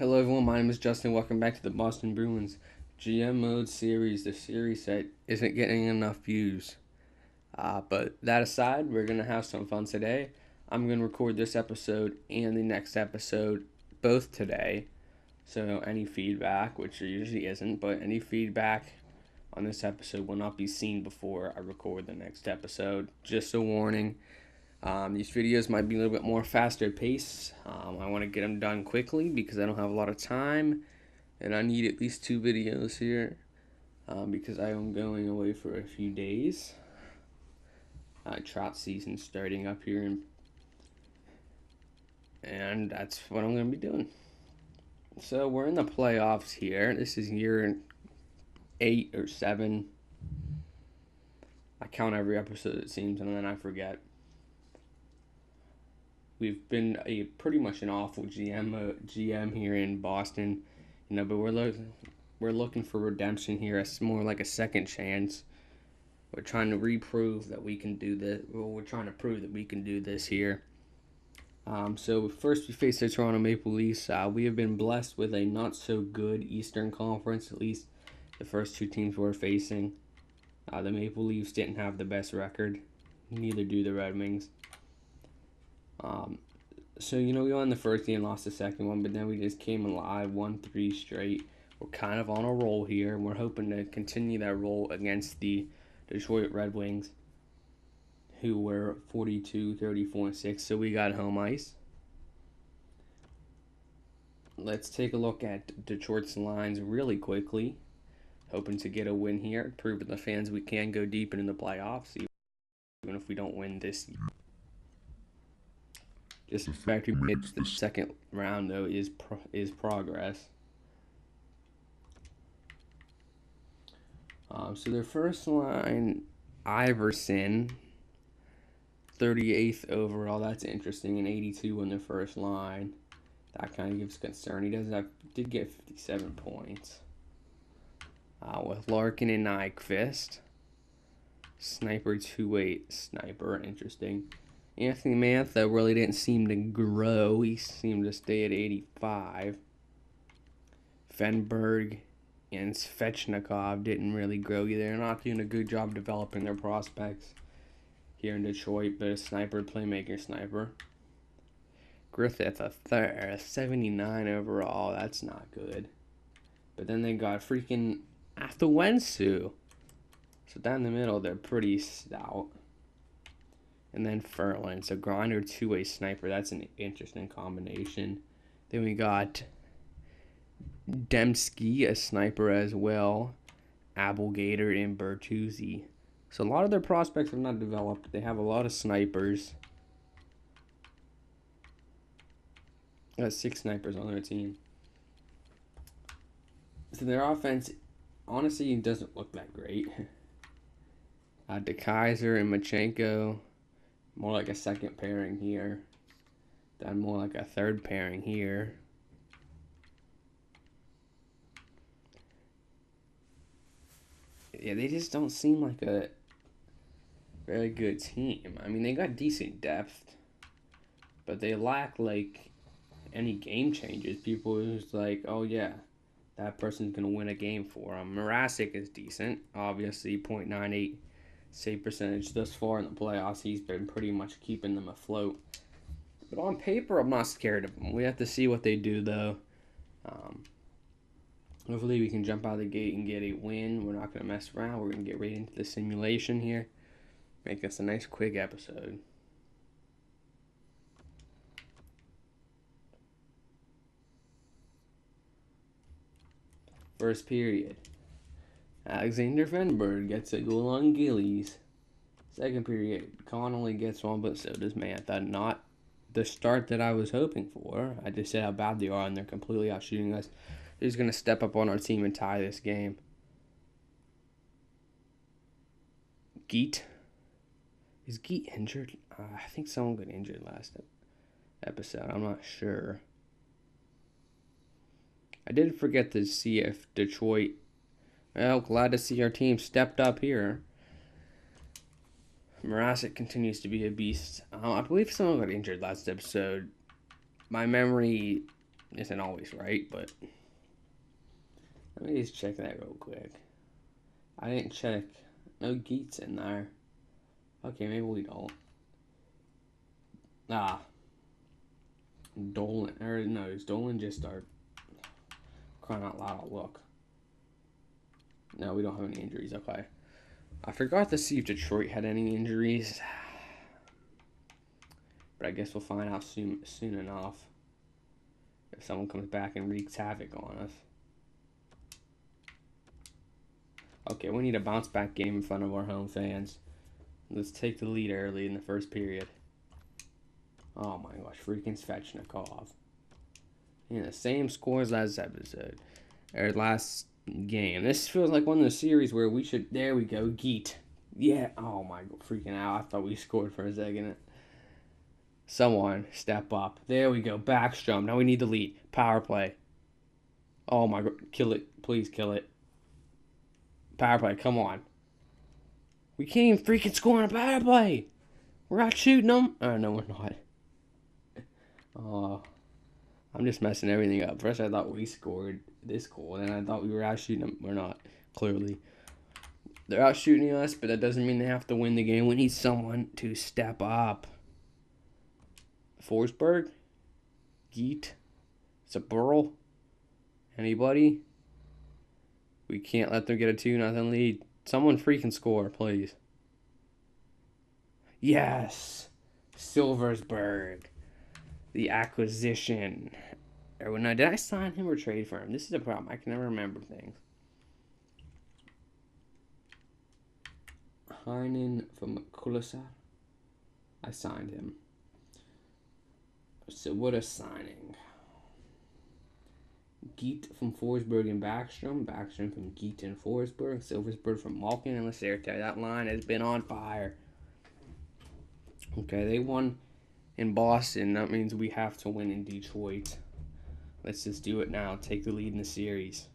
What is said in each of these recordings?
Hello everyone, my name is Justin. Welcome back to the Boston Bruins GM Mode series, the series that isn't getting enough views. But that aside, we're going to have some fun today. I'm going to record this episode and the next episode both today. So any feedback, which there usually isn't, but any feedback on this episode will not be seen before I record the next episode. Just a warning. These videos might be a little bit more faster paced. I want to get them done quickly because I don't have a lot of time, and I need at least 2 videos here because I am going away for a few days. Trout season starting up here, and that's what I'm going to be doing. So we're in the playoffs here. This is year 8 or 7. I count every episode, it seems, and then I forget. We've been pretty much an awful GM here in Boston, but we're looking for redemption here. It's more like a second chance. We're trying to reprove that we can do this. Well, we're trying to prove that we can do this here. So first we face the Toronto Maple Leafs. We have been blessed with a not so good Eastern Conference. At least the first 2 teams we're facing. The Maple Leafs didn't have the best record. Neither do the Red Wings. So, we won the first game, lost the second one, but then we just came alive, won 3 straight. We're kind of on a roll here, and we're hoping to continue that roll against the Detroit Red Wings, who were 42, 34, and 6, so we got home ice. Let's take a look at Detroit's lines really quickly, hoping to get a win here, prove to the fans we can go deep into the playoffs, even if we don't win this year. Just the fact we made the second round, though, is progress. So their first line, Iverson, 38th overall. That's interesting. And 82 on their first line. That kind of gives concern. He did get 57 points. With Larkin and Nyquist. Sniper 2-8. Sniper, interesting. Anthony Mantha really didn't seem to grow. He seemed to stay at 85. Fenberg and Svechnikov didn't really grow either. They're not doing a good job developing their prospects here in Detroit, but a sniper, playmaker sniper. Griffith, a 79 overall. That's not good. But then they got freaking Athawensu. So down the middle, they're pretty stout. And then Ferland. So grinder, 2-way sniper. That's an interesting combination. Then we got Dembski, a sniper as well. Abelgator and Bertuzzi. So a lot of their prospects have not developed. They have a lot of snipers. Got 6 snipers on their team. So their offense, honestly, doesn't look that great. DeKaiser and Machenko. More like a second pairing here. Then more like a third pairing here. Yeah, they just don't seem like a very good team. I mean, they got decent depth, but they lack, any game changes. People who's like, oh, yeah, that person's going to win a game for them. Mrazek is decent. Obviously, .98 save percentage thus far in the playoffs. He's been pretty much keeping them afloat. But on paper, I'm not scared of them. We have to see what they do, though. Hopefully we can jump out of the gate and get a win. We're not going to mess around. We're going to get right into the simulation here. Make this a nice, quick episode. First period. Alexander Fenberg gets a goal on Gillies. Second period, Connolly gets one, but so does Mantha. Not the start that I was hoping for. I just said how bad they are, and they're completely outshooting us. They're just going to step up on our team and tie this game. Geet. Is Geet injured? I think someone got injured last episode. I'm not sure. I did forget to see if Detroit... Well, glad to see our team stepped up here. Mrazek continues to be a beast. I believe someone got injured last episode. My memory isn't always right, but let me just check that real quick. I didn't check. No Geets in there. Okay, maybe we don't. Dolan. Or no, is Dolan just our crying out loud? I'll look. No, we don't have any injuries. Okay. I forgot to see if Detroit had any injuries. But I guess we'll find out soon enough. If someone comes back and wreaks havoc on us. Okay, we need a bounce back game in front of our home fans. Let's take the lead early in the first period. Oh my gosh, freaking Svechnikov. Yeah, the same score as last episode. Or last game. This feels like one of the series where we should... There we go, Geet. Yeah, oh my god, freaking out. I thought we scored for a second. Someone step up. There we go, Backstrom. Now we need the lead. Power play. Oh my god, kill it. Please kill it. Power play, come on. We can't even freaking score on a power play. We're out shooting them. Oh, no, we're not. Oh, I'm just messing everything up. First, I thought we scored this goal, and then I thought we were out shooting them. We're not, clearly. They're out shooting us, but that doesn't mean they have to win the game. We need someone to step up. Forsberg? Geet? Zaburl? Anybody? We can't let them get a 2-0 lead. Someone freaking score, please. Yes! Silversberg. The acquisition. Or no, did I sign him or trade for him? This is a problem. I can never remember things. Heinen from Kulisar. I signed him. So what a signing. Geet from Forsberg and Backstrom. Backstrom from Geet and Forsberg. Silversberg from Malkin and Lacerte. That line has been on fire. Okay, they won in Boston. That means we have to win in Detroit. Let's just do it now. Take the lead in the series.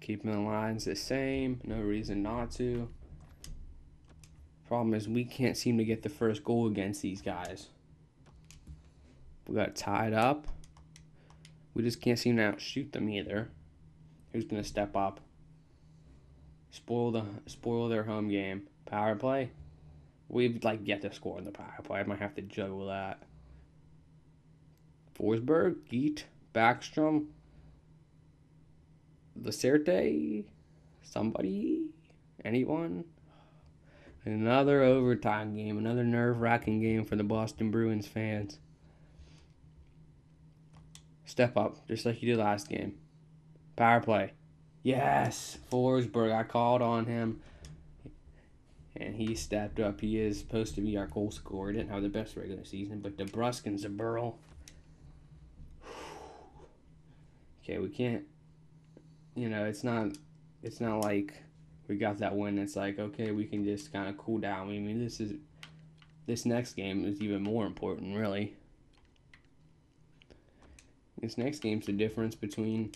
Keeping the lines the same. No reason not to. Problem is we can't seem to get the first goal against these guys. We got tied up. We just can't seem to outshoot them either. Who's gonna step up? Spoil their home game. Power play. We've yet to score in the power play. I might have to juggle that. Forsberg, Geet, Backstrom, Lacerte, somebody, anyone. Another overtime game. Another nerve-wracking game for the Boston Bruins fans. Step up, just like you did last game. Power play. Yes! Forsberg, I called on him. And he stepped up. He is supposed to be our goal scorer. He didn't have the best regular season, but DeBrusk and Zaburl. Okay, we can't... it's not like we got that win. It's like, okay, we can just kind of cool down. I mean, this next game is even more important, really. This next game's the difference between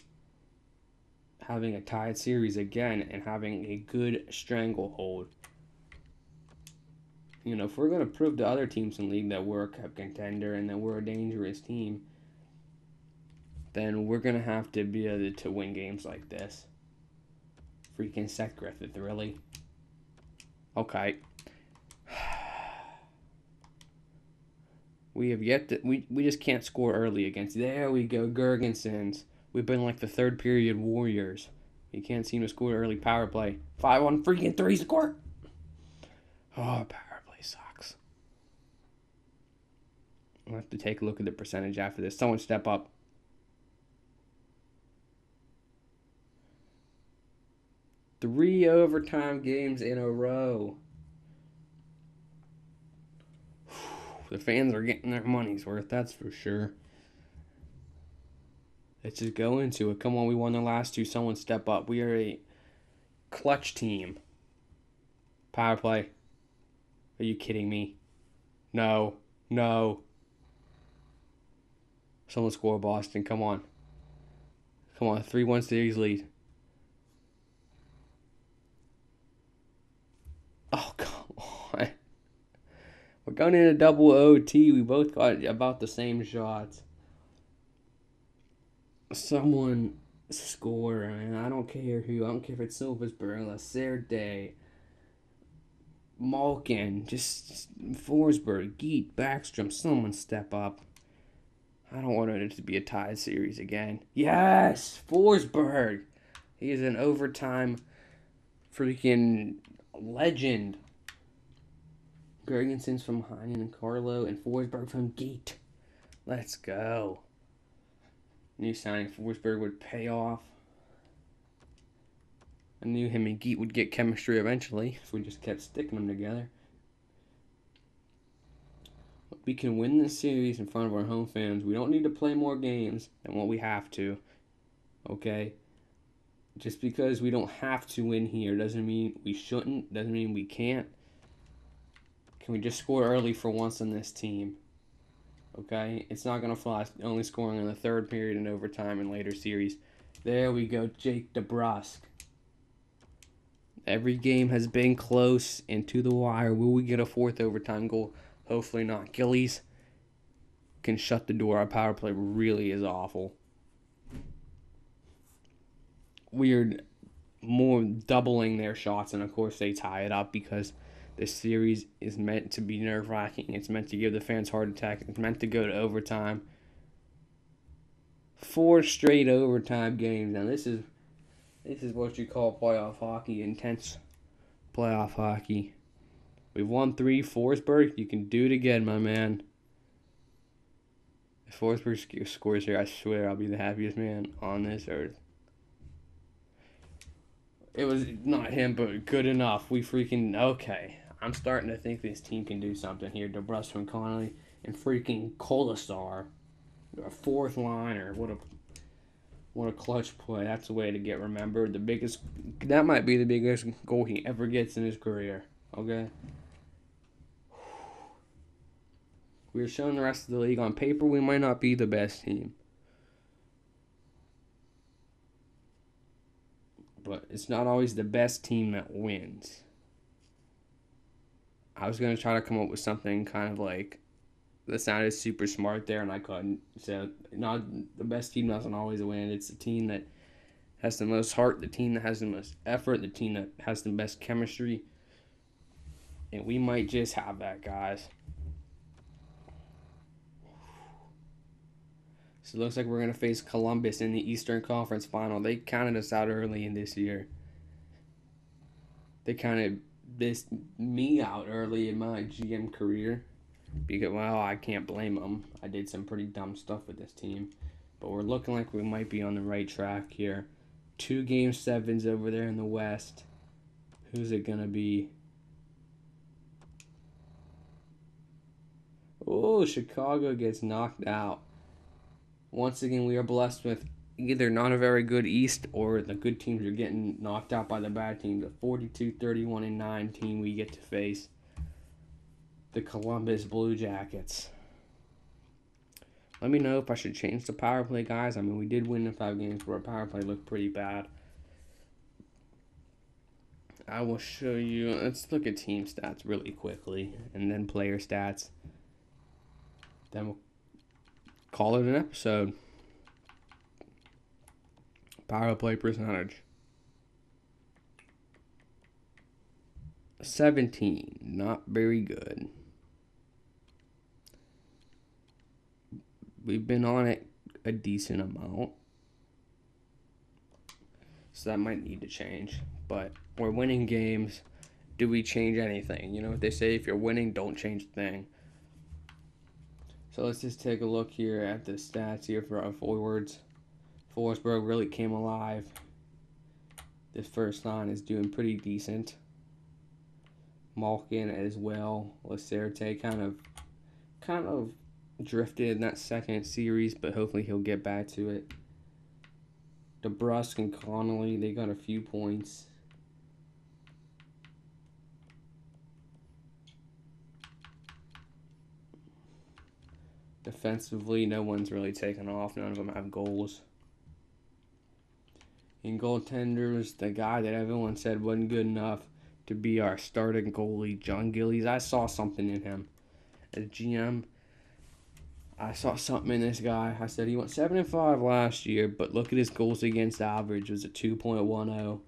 having a tied series again and having a good stranglehold. If we're going to prove to other teams in the league that we're a cup contender and that we're a dangerous team, then we're going to have to be able to win games like this. Freaking Seth Griffith, really? Okay. We have yet to... We just can't score early against... There we go, Gergensons. We've been like the third period warriors. You can't seem to score early power play. 5-1 freaking 3 score. Oh, power play sucks. I'll have to take a look at the percentage after this. Someone step up. Three overtime games in a row. The fans are getting their money's worth, that's for sure. Let's just go into it. Come on, we won the last two. Someone step up. We are a clutch team. Power play. Are you kidding me? No. No. Someone score, Boston. Come on. Come on. 3-1 series lead. Oh, come on. We're going into double OT. We both got about the same shots. Someone score, and I don't care who. I don't care if it's Silversberg, Lacerda, Malkin, just Forsberg, Geet, Backstrom. Someone step up. I don't want it to be a tied series again. Yes! Forsberg! He is an overtime freaking legend. Gergenson's from Heinen and Carlo, and Forsberg from Geet. Let's go. Knew signing Forsberg would pay off. I knew him and Geet would get chemistry eventually if we just kept sticking them together. We can win this series in front of our home fans. We don't need to play more games than what we have to. Okay? Just because we don't have to win here doesn't mean we shouldn't, doesn't mean we can't. Can we just score early for once on this team? Okay? It's not going to fly. Only scoring in the third period and overtime in later series. There we go, Jake DeBrusk. Every game has been close and to the wire. Will we get a fourth overtime goal? Hopefully not. Gillies can shut the door. Our power play really is awful. We're more doubling their shots, and of course they tie it up because this series is meant to be nerve-wracking. It's meant to give the fans heart attack. It's meant to go to overtime. 4 straight overtime games. Now this is what you call playoff hockey, intense playoff hockey. We've won 3. Forsberg, you can do it again, my man. If Forsberg scores here, I swear I'll be the happiest man on this earth. It was not him, but good enough. We freaking... Okay. I'm starting to think this team can do something here. DeBrusk from Connolly and freaking Kolasar. A fourth liner. What a clutch play. That's the way to get remembered. That might be the biggest goal he ever gets in his career. Okay? We're showing the rest of the league on paper we might not be the best team. But it's not always the best team that wins. I was going to try to come up with something kind of like that sounded super smart there, and I couldn't. So, not the best team doesn't always win. It's the team that has the most heart, the team that has the most effort, the team that has the best chemistry. And we might just have that, guys. So it looks like we're going to face Columbus in the Eastern Conference Final. They counted us out early in this year. They counted me out early in my GM career. Because, well, I can't blame them. I did some pretty dumb stuff with this team. But we're looking like we might be on the right track here. 2 Game 7s over there in the West. Who's it going to be? Oh, Chicago gets knocked out. Once again, we are blessed with either not a very good East or the good teams are getting knocked out by the bad teams. The 42-31-9 team we get to face. The Columbus Blue Jackets. Let me know if I should change the power play, guys. I mean, we did win the 5 games, but our power play looked pretty bad. I will show you. Let's look at team stats really quickly, and then player stats. Then we'll call it an episode. Power play percentage. 17. Not very good. We've been on it a decent amount. So that might need to change. But we're winning games. Do we change anything? You know what they say, if you're winning, don't change a thing. So let's just take a look here at the stats here for our forwards. Forsberg really came alive. This first line is doing pretty decent. Malkin as well. Lacerda kind of drifted in that second series, but hopefully he'll get back to it. DeBrusk and Connolly, they got a few points. Defensively, no one's really taken off. None of them have goals. In goaltenders, the guy that everyone said wasn't good enough to be our starting goalie, John Gillies. I saw something in him. as GM. I saw something in this guy. I said he went 7-5 last year, but look at his goals against average. It was a 2.10.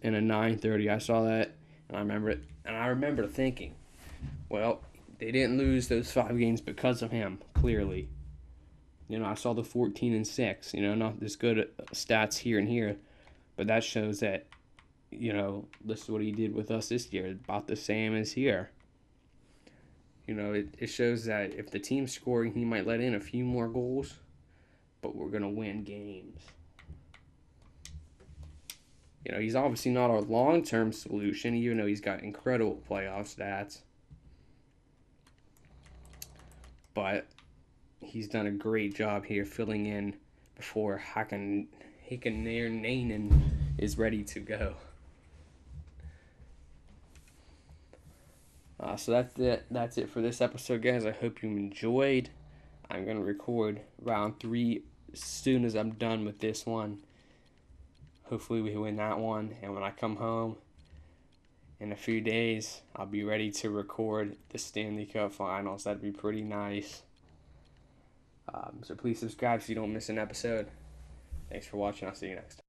In a 930. I saw that, and I remember it. And I remember thinking, well, they didn't lose those 5 games because of him. Clearly, I saw the 14-6. Not as good stats here and here, but that shows that, this is what he did with us this year. About the same as here. It shows that if the team's scoring, he might let in a few more goals, but we're going to win games. He's obviously not our long-term solution, even though he's got incredible playoff stats. But he's done a great job here filling in before Hakaninen is ready to go. So that's it. That's it for this episode, guys. I hope you enjoyed. I'm going to record round 3 as soon as I'm done with this one. Hopefully we win that one. And when I come home in a few days, I'll be ready to record the Stanley Cup Finals. That'd be pretty nice. So please subscribe so you don't miss an episode. Thanks for watching. I'll see you next time.